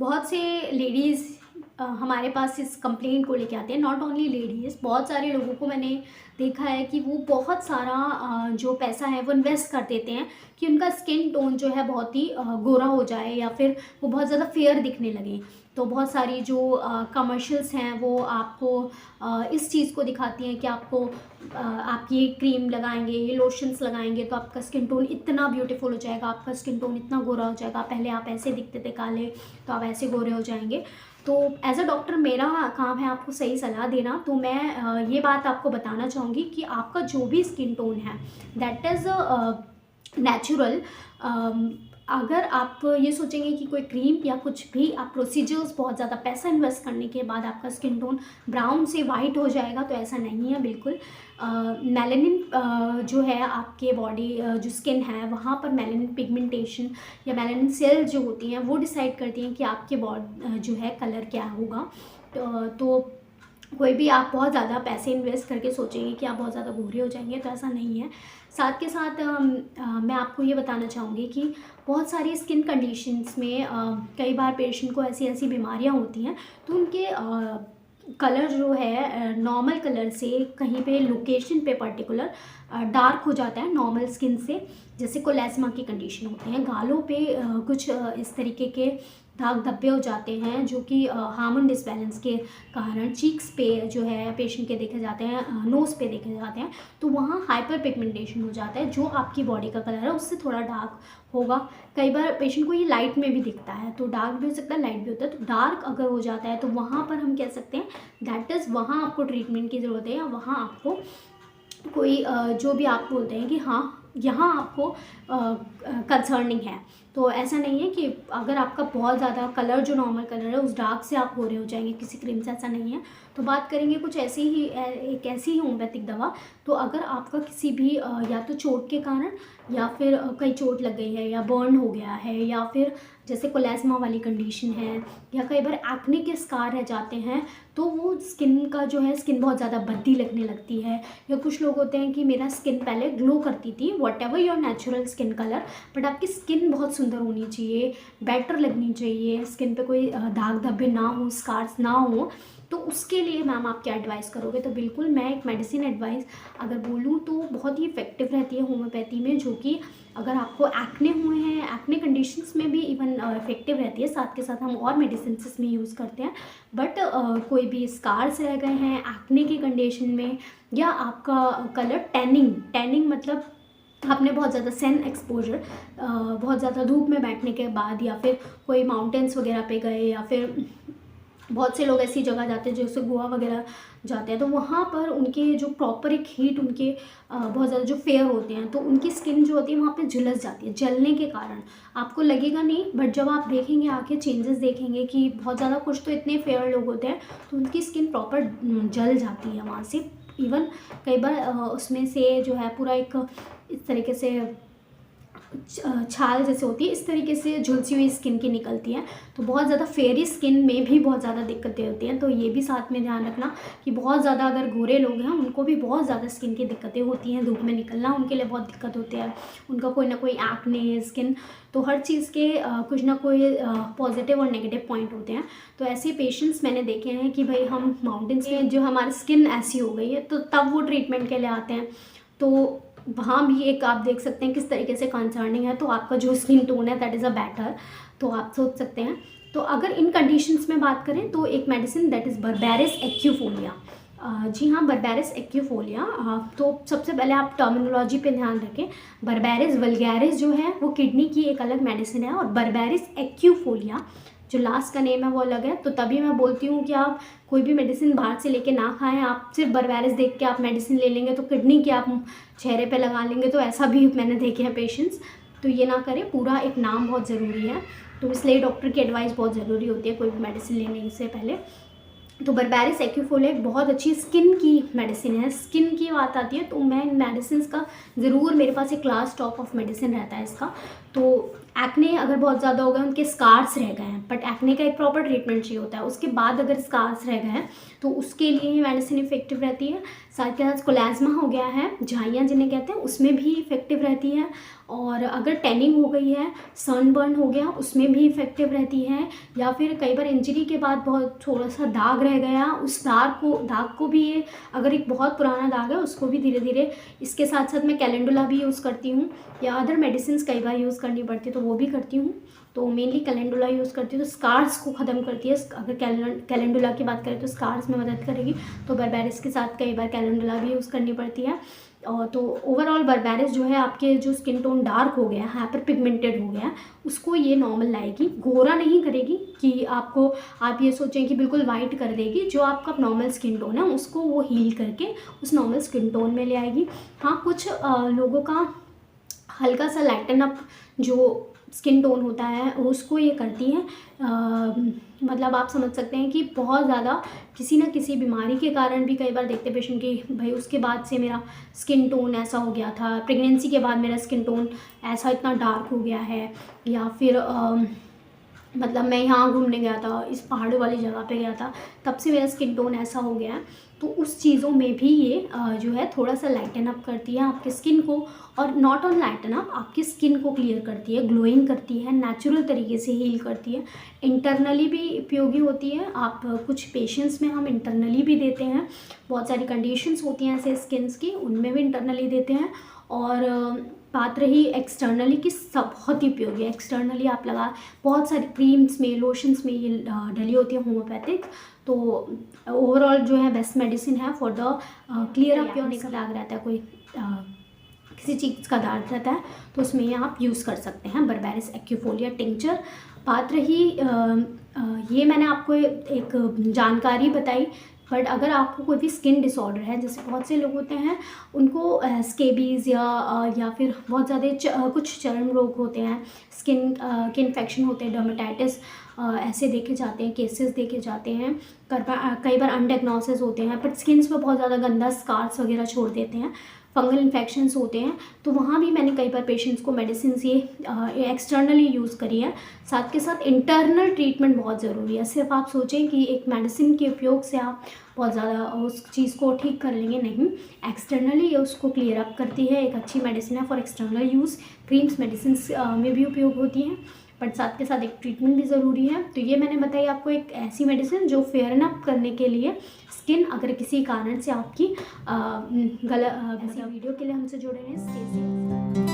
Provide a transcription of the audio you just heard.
बहुत से लेडीज़ हमारे पास इस कंप्लेंट को लेके आते हैं। नॉट ओनली लेडीज़, बहुत सारे लोगों को मैंने देखा है कि वो बहुत सारा जो पैसा है वो इन्वेस्ट कर देते हैं कि उनका स्किन टोन जो है बहुत ही गोरा हो जाए या फिर वो बहुत ज़्यादा फेयर दिखने लगे। तो बहुत सारी जो कमर्शियल्स हैं वो आपको इस चीज़ को दिखाती हैं कि आपको आप ये क्रीम लगाएंगे, ये लोशंस लगाएंगे तो आपका स्किन टोन इतना ब्यूटीफुल हो जाएगा, आपका स्किन टोन इतना गोरा हो जाएगा। पहले आप ऐसे दिखते थे काले, तो आप ऐसे गोरे हो जाएंगे। तो एज अ डॉक्टर मेरा काम है आपको सही सलाह देना। तो मैं ये बात आपको बताना चाहूँगी कि आपका जो भी स्किन टोन है दैट इज़ नेचुरल। अगर आप ये सोचेंगे कि कोई क्रीम या कुछ भी आप प्रोसीजर्स बहुत ज़्यादा पैसा इन्वेस्ट करने के बाद आपका स्किन टोन ब्राउन से वाइट हो जाएगा, तो ऐसा नहीं है बिल्कुल। मेलानिन जो है आपके बॉडी जो स्किन है वहाँ पर मेलानिन पिगमेंटेशन या मेलानिन सेल जो होती हैं वो डिसाइड करती हैं कि आपके जो है कलर क्या होगा। तो कोई भी आप बहुत ज़्यादा पैसे इन्वेस्ट करके सोचेंगे कि आप बहुत ज़्यादा गोरे हो जाएंगे, तो ऐसा नहीं है। साथ के साथ मैं आपको ये बताना चाहूँगी कि बहुत सारी स्किन कंडीशंस में कई बार पेशेंट को ऐसी ऐसी बीमारियाँ होती हैं तो उनके कलर जो है नॉर्मल कलर से कहीं पे लोकेशन पे पर्टिकुलर डार्क हो जाता है नॉर्मल स्किन से। जैसे कोलेस्मा की कंडीशन होते हैं, गालों पे कुछ इस तरीके के दाग धब्बे हो जाते हैं जो कि हार्मोन डिसबैलेंस के कारण चीक्स पे जो है पेशेंट के देखे जाते हैं, नोज़ पे देखे जाते हैं। तो वहाँ हाइपर पिगमेंटेशन हो जाता है, जो आपकी बॉडी का कलर है उससे थोड़ा डार्क होगा। कई बार पेशेंट को ये लाइट में भी दिखता है, तो डार्क भी हो सकता है, लाइट भी होता है। तो डार्क अगर हो जाता है तो वहाँ पर हम कह सकते हैं दैट इज़ वहाँ आपको ट्रीटमेंट की ज़रूरत है, या वहाँ आपको कोई जो भी आप बोलते हैं कि हाँ यहाँ आपको कंसर्निंग है। तो ऐसा नहीं है कि अगर आपका बहुत ज़्यादा कलर जो नॉर्मल कलर है उस डार्क से आप गोरे हो जाएंगे किसी क्रीम से, ऐसा नहीं है। तो बात करेंगे कुछ ऐसी ही एक ऐसी ही होम्योपैथिक दवा। तो अगर आपका किसी भी या तो चोट के कारण या फिर कहीं चोट लग गई है या बर्न हो गया है या फिर जैसे कोलेस्मा वाली कंडीशन है या कई बार एक्ने के स्कार रह जाते हैं, तो वो स्किन का जो है स्किन बहुत ज़्यादा भद्दी लगने लगती है। या कुछ लोग होते हैं कि मेरा स्किन पहले ग्लो करती थी, what ever your natural skin colour, but आपकी स्किन बहुत सुंदर होनी चाहिए, बेटर लगनी चाहिए, स्किन पे कोई दाग धब्बे ना हो, स्कार्स ना हो। तो उसके लिए मैम आप क्या एडवाइस करोगे? तो बिल्कुल मैं एक मेडिसिन एडवाइस अगर बोलूँ तो बहुत ही इफेक्टिव रहती है होम्योपैथी में, जो कि अगर आपको एक्ने हुए हैं, एक्ने कंडीशंस में भी इवन इफेक्टिव रहती है। साथ के साथ हम और मेडिसिन इसमें यूज़ करते हैं। बट कोई भी स्कार्स रह गए हैं एक्ने की कंडीशन में, या आपका कलर टैनिंग मतलब आपने बहुत ज़्यादा सन एक्सपोजर, बहुत ज़्यादा धूप में बैठने के बाद, या फिर कोई माउंटेन्स वगैरह पे गए, या फिर बहुत से लोग ऐसी जगह जाते हैं जैसे गोवा वगैरह जाते हैं, तो वहाँ पर उनके जो प्रॉपर एक हीट उनके बहुत ज़्यादा जो फेयर होते हैं तो उनकी स्किन जो होती है वहाँ पे झुलस जाती है जलने के कारण। आपको लगेगा नहीं, बट जब आप देखेंगे आके चेंजेस देखेंगे कि बहुत ज़्यादा, कुछ तो इतने फेयर लोग होते हैं तो उनकी स्किन प्रॉपर जल जाती है वहाँ से। इवन कई बार उसमें से जो है पूरा एक इस तरीके से छाल जैसे होती है, इस तरीके से झुलसी हुई स्किन की निकलती है। तो बहुत ज़्यादा फेरी स्किन में भी बहुत ज़्यादा दिक्कतें होती हैं। तो ये भी साथ में ध्यान रखना कि बहुत ज़्यादा अगर गोरे लोग हैं उनको भी बहुत ज़्यादा स्किन की दिक्कतें होती हैं, धूप में निकलना उनके लिए बहुत दिक्कत होती है, उनका कोई ना कोई एक्ने स्किन। तो हर चीज़ के कुछ ना कोई पॉजिटिव और नेगेटिव पॉइंट होते हैं। तो ऐसे पेशेंट्स मैंने देखे हैं कि भाई हम माउंटेन्स में जो हमारी स्किन ऐसी हो गई है तो तब वो ट्रीटमेंट के लिए आते हैं। तो वहाँ भी एक आप देख सकते हैं किस तरीके से कंसर्निंग है। तो आपका जो स्किन टोन है दैट इज़ अ बेटर, तो आप सोच सकते हैं। तो अगर इन कंडीशंस में बात करें तो एक मेडिसिन दैट इज़ बर्बेरिस एक्यूफोलिया। जी हाँ, बर्बेरिस एक्यूफोलिया। तो सबसे पहले आप टर्मिनोलॉजी पे ध्यान रखें। बर्बेरिस वल्गैरिस जो है वो किडनी की एक अलग मेडिसिन है, और बर्बेरिस एक्यूफोलिया जो लास्ट का नेम है वो अलग है। तो तभी मैं बोलती हूँ कि आप कोई भी मेडिसिन बाहर से लेके ना खाएं। आप सिर्फ बर्बेरिस देख के आप मेडिसिन ले लेंगे तो किडनी की आप चेहरे पे लगा लेंगे, तो ऐसा भी मैंने देखे हैं पेशेंट्स। तो ये ना करें, पूरा एक नाम बहुत ज़रूरी है। तो इसलिए डॉक्टर की एडवाइस बहुत ज़रूरी होती है कोई भी मेडिसिन लेने से पहले। तो बर्बेरिस एक्यूफोलिया एक बहुत अच्छी स्किन की मेडिसिन है। स्किन की बात आती है तो मैं इन मेडिसिन का ज़रूर, मेरे पास एक क्लास टॉप ऑफ मेडिसिन रहता है इसका। तो एक्ने अगर बहुत ज़्यादा हो गए, उनके स्कार्स रह गए हैं, बट एक्ने का एक प्रॉपर ट्रीटमेंट चाहिए होता है, उसके बाद अगर स्कार्स रह गए हैं तो उसके लिए ही मेडिसिन इफेक्टिव रहती है। साथ के साथ कोलाज्मा हो गया है, झाइयाँ जिन्हें कहते हैं, उसमें भी इफेक्टिव रहती है। और अगर टैनिंग हो गई है, सनबर्न हो गया, उसमें भी इफेक्टिव रहती है। या फिर कई बार इंजरी के बाद बहुत थोड़ा सा दाग रह गया, उस दाग को भी ये, अगर एक बहुत पुराना दाग है उसको भी धीरे धीरे, इसके साथ साथ मैं कैलेंडुला भी यूज़ करती हूँ, या अदर मेडिसिन कई बार यूज़ करनी पड़ती है तो वो भी करती हूँ। तो मेनली कैलेंडुला यूज़ करती हूँ, तो स्कार्स को ख़त्म करती है। अगर कैलेंडुला की बात करें तो स्कार्स में मदद करेगी, तो बर्बेरिस के साथ कई बार कैलेंडुला भी यूज़ करनी पड़ती है। और तो ओवरऑल बर्बेरिस जो है, आपके जो स्किन टोन डार्क हो गया, हाइपर पिगमेंटेड हो गया, उसको ये नॉर्मल लाएगी, गोरा नहीं करेगी कि आप ये सोचें कि बिल्कुल वाइट कर देगी। जो आपका नॉर्मल स्किन टोन है उसको वो हील करके उस नॉर्मल स्किन टोन में ले आएगी। हाँ, कुछ लोगों का हल्का सा लाइटन अप जो स्किन टोन होता है उसको ये करती है। मतलब आप समझ सकते हैं कि बहुत ज़्यादा किसी न किसी बीमारी के कारण भी कई बार देखते पेशेंट की, भाई उसके बाद से मेरा स्किन टोन ऐसा हो गया था, प्रेगनेंसी के बाद मेरा स्किन टोन ऐसा इतना डार्क हो गया है, या फिर मतलब मैं यहाँ घूमने गया था, इस पहाड़ वाली जगह पे गया था, तब से मेरा स्किन टोन ऐसा हो गया है। तो उस चीज़ों में भी ये जो है थोड़ा सा लाइटन अप करती है आपके स्किन को, और नॉट ऑन लाइटन अप, आपकी स्किन को क्लियर करती है, ग्लोइंग करती है, नेचुरल तरीके से हील करती है। इंटरनली भी उपयोगी होती है। आप कुछ पेशेंट्स में हम इंटरनली भी देते हैं, बहुत सारी कंडीशंस होती हैं ऐसे स्किन्स की, उनमें भी इंटरनली देते हैं। और बात रही एक्सटर्नली की, सब बहुत ही उपयोगी है। एक्सटर्नली आप लगा, बहुत सारी क्रीम्स में, लोशंस में ये डली होती है होम्योपैथिक, तो ओवरऑल जो है बेस्ट मेडिसिन है for the clear up your का दाग रहता है, कोई किसी चीज़ का दाग रहता है तो उसमें ये आप यूज़ कर सकते हैं, बर्बेरिस एक्यूफोलिया टिंचर। बात रही ये मैंने आपको एक जानकारी बताई, बट अगर आपको कोई भी स्किन डिसऑर्डर है, जैसे बहुत से लोग होते हैं उनको स्केबीज़ या फिर बहुत ज़्यादा कुछ चर्म रोग होते हैं, स्किन के इन्फेक्शन होते हैं, डर्मेटाइटिस ऐसे देखे जाते हैं, केसेस देखे जाते हैं। कई बार अनडायग्नोसिस होते हैं, बट स्किन्स पर बहुत ज़्यादा गंदा स्कार्स वगैरह छोड़ देते हैं, फंगल इन्फेक्शंस होते हैं, तो वहाँ भी मैंने कई बार पेशेंट्स को मेडिसिन ये एक्सटर्नली यूज़ करी है। साथ के साथ इंटरनल ट्रीटमेंट बहुत ज़रूरी है। सिर्फ आप सोचें कि एक मेडिसिन के उपयोग से आप बहुत ज़्यादा उस चीज़ को ठीक कर लेंगे, नहीं, एक्सटर्नली ये उसको क्लियर अप करती है। एक अच्छी मेडिसिन है for external use. Creams medicine में भी उपयोग होती हैं, बट साथ के साथ एक ट्रीटमेंट भी ज़रूरी है। तो ये मैंने बताई आपको एक ऐसी मेडिसिन जो फेयरन अप करने के लिए स्किन, अगर किसी कारण से आपकी गलत, वीडियो के लिए हमसे जुड़े हैं, स्टे सेफ।